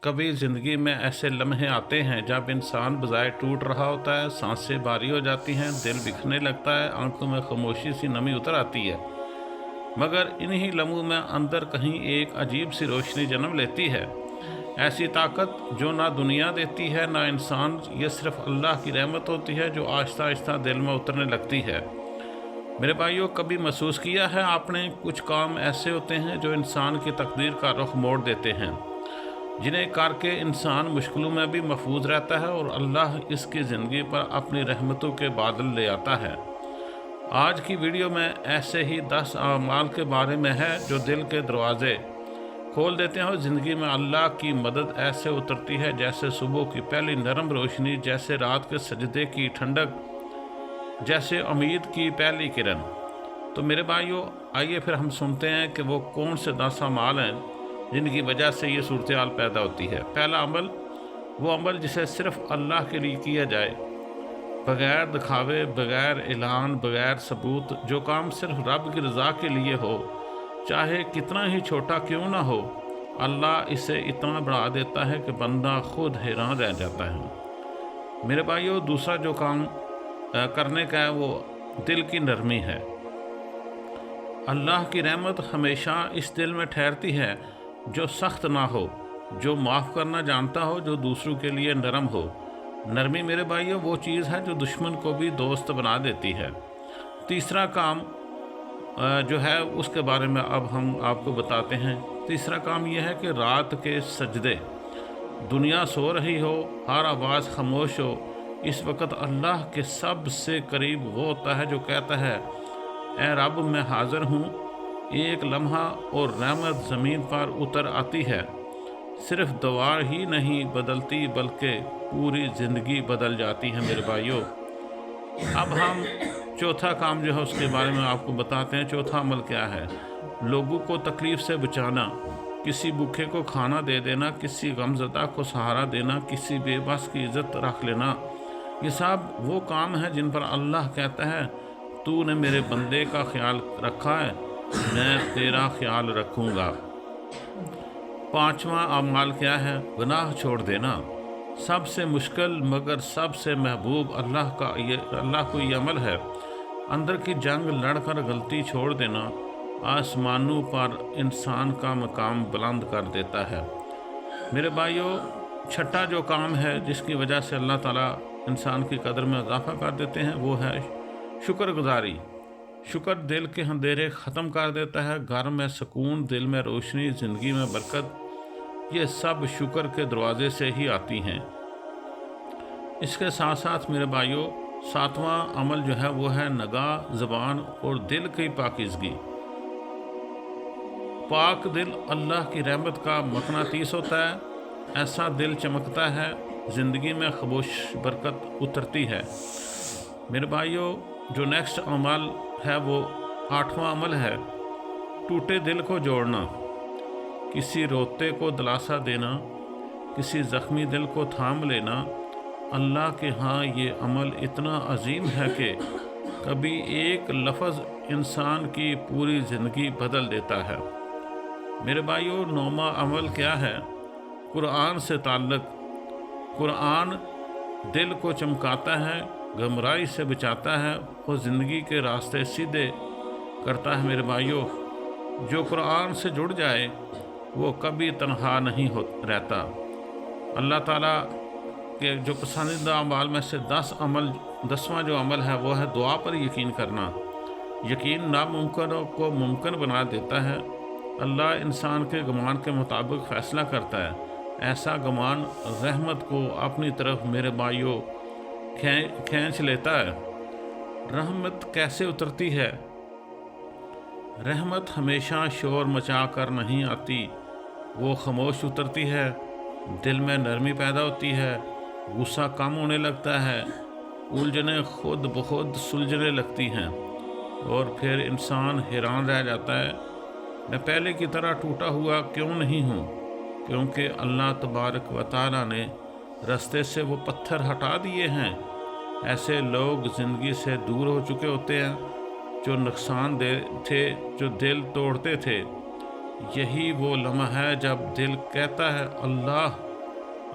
کبھی زندگی میں ایسے لمحے آتے ہیں جب انسان بظاہر ٹوٹ رہا ہوتا ہے، سانسیں بھاری ہو جاتی ہیں، دل بکھرنے لگتا ہے، آنکھوں میں خاموشی سی نمی اتر آتی ہے، مگر انہی لمحوں میں اندر کہیں ایک عجیب سی روشنی جنم لیتی ہے۔ ایسی طاقت جو نہ دنیا دیتی ہے نہ انسان، یہ صرف اللہ کی رحمت ہوتی ہے جو آہستہ آہستہ دل میں اترنے لگتی ہے۔ میرے بھائیوں، کبھی محسوس کیا ہے آپ نے کچھ کام ایسے ہوتے ہیں جو انسان کی تقدیر کا رخ موڑ دیتے ہیں، جنہیں کر کے انسان مشکلوں میں بھی محفوظ رہتا ہے اور اللہ اس کی زندگی پر اپنی رحمتوں کے بادل لے آتا ہے۔ آج کی ویڈیو میں ایسے ہی 10 اعمال کے بارے میں ہے جو دل کے دروازے کھول دیتے ہیں اور زندگی میں اللہ کی مدد ایسے اترتی ہے جیسے صبح کی پہلی نرم روشنی، جیسے رات کے سجدے کی ٹھنڈک، جیسے امید کی پہلی کرن۔ تو میرے بھائیوں، آئیے پھر ہم سنتے ہیں کہ وہ کون سے 10 اعمال ہیں جن کی وجہ سے یہ صورتحال پیدا ہوتی ہے۔ پہلا عمل، وہ عمل جسے صرف اللہ کے لیے کیا جائے، بغیر دکھاوے، بغیر اعلان، بغیر ثبوت۔ جو کام صرف رب کی رضا کے لیے ہو، چاہے کتنا ہی چھوٹا کیوں نہ ہو، اللہ اسے اتنا بڑھا دیتا ہے کہ بندہ خود حیران رہ جاتا ہے۔ میرے بھائیوں، دوسرا جو کام کرنے کا ہے وہ دل کی نرمی ہے۔ اللہ کی رحمت ہمیشہ اس دل میں ٹھہرتی ہے جو سخت نہ ہو، جو معاف کرنا جانتا ہو، جو دوسروں کے لیے نرم ہو۔ نرمی میرے بھائیوں وہ چیز ہے جو دشمن کو بھی دوست بنا دیتی ہے۔ تیسرا کام جو ہے اس کے بارے میں اب ہم آپ کو بتاتے ہیں۔ تیسرا کام یہ ہے کہ رات کے سجدے، دنیا سو رہی ہو، ہر آواز خاموش ہو، اس وقت اللہ کے سب سے قریب وہ ہوتا ہے جو کہتا ہے، اے رب میں حاضر ہوں۔ ایک لمحہ اور رحمت زمین پر اتر آتی ہے، صرف دعا ہی نہیں بدلتی بلکہ پوری زندگی بدل جاتی ہے میرے بھائیوں۔ اب ہم چوتھا کام جو ہے اس کے بارے میں آپ کو بتاتے ہیں۔ چوتھا عمل کیا ہے؟ لوگوں کو تکلیف سے بچانا، کسی بھوکے کو کھانا دے دینا، کسی غمزدہ کو سہارا دینا، کسی بے بس کی عزت رکھ لینا۔ یہ سب وہ کام ہیں جن پر اللہ کہتا ہے، تو نے میرے بندے کا خیال رکھا ہے، میں تیرا خیال رکھوں گا۔ پانچواں عمل کیا ہے؟ گناہ چھوڑ دینا۔ سب سے مشکل مگر سب سے محبوب اللہ کو یہ عمل ہے۔ اندر کی جنگ لڑ کر غلطی چھوڑ دینا آسمانوں پر انسان کا مقام بلند کر دیتا ہے۔ میرے بھائیوں، چھٹا جو کام ہے جس کی وجہ سے اللہ تعالیٰ انسان کی قدر میں اضافہ کر دیتے ہیں وہ ہے شکر گزاری۔ شکر دل کے اندھیرے ختم کر دیتا ہے، گھر میں سکون، دل میں روشنی، زندگی میں برکت، یہ سب شکر کے دروازے سے ہی آتی ہیں۔ اس کے ساتھ ساتھ میرے بھائیوں، ساتواں عمل جو ہے وہ ہے نگاہ، زبان اور دل کی پاکیزگی۔ پاک دل اللہ کی رحمت کا مقناطیس ہوتا ہے، ایسا دل چمکتا ہے، زندگی میں خاموش برکت اترتی ہے۔ میرے بھائیوں، جو نیکسٹ عمل ہے وہ آٹھواں عمل ہے ٹوٹے دل کو جوڑنا۔ کسی روتے کو دلاسا دینا، کسی زخمی دل کو تھام لینا۔ اللہ کے ہاں یہ عمل اتنا عظیم ہے کہ کبھی ایک لفظ انسان کی پوری زندگی بدل دیتا ہے۔ میرے بھائیوں، نوواں عمل کیا ہے؟ قرآن سے تعلق۔ قرآن دل کو چمکاتا ہے، گمراہی سے بچاتا ہے اور زندگی کے راستے سیدھے کرتا ہے۔ میرے بھائیوں، جو قرآن سے جڑ جائے وہ کبھی تنہا نہیں رہتا۔ اللہ تعالیٰ کے جو پسندیدہ اعمال میں سے 10واں جو عمل ہے وہ ہے دعا پر یقین کرنا۔ یقین ناممکن کو ممکن بنا دیتا ہے۔ اللہ انسان کے گمان کے مطابق فیصلہ کرتا ہے۔ ایسا گمان رحمت کو اپنی طرف میرے بھائیوں کھینچ لیتا ہے۔ رحمت کیسے اترتی ہے؟ رحمت ہمیشہ شور مچا کر نہیں آتی، وہ خاموش اترتی ہے۔ دل میں نرمی پیدا ہوتی ہے، غصہ کم ہونے لگتا ہے، الجھنیں خود بخود سلجھنے لگتی ہیں اور پھر انسان حیران رہ جاتا ہے، میں پہلے کی طرح ٹوٹا ہوا کیوں نہیں ہوں؟ کیونکہ اللہ تبارک و تعالیٰ نے رستے سے وہ پتھر ہٹا دیے ہیں۔ ایسے لوگ زندگی سے دور ہو چکے ہوتے ہیں جو نقصان دہ تھے، جو دل توڑتے تھے۔ یہی وہ لمحہ ہے جب دل کہتا ہے، اللہ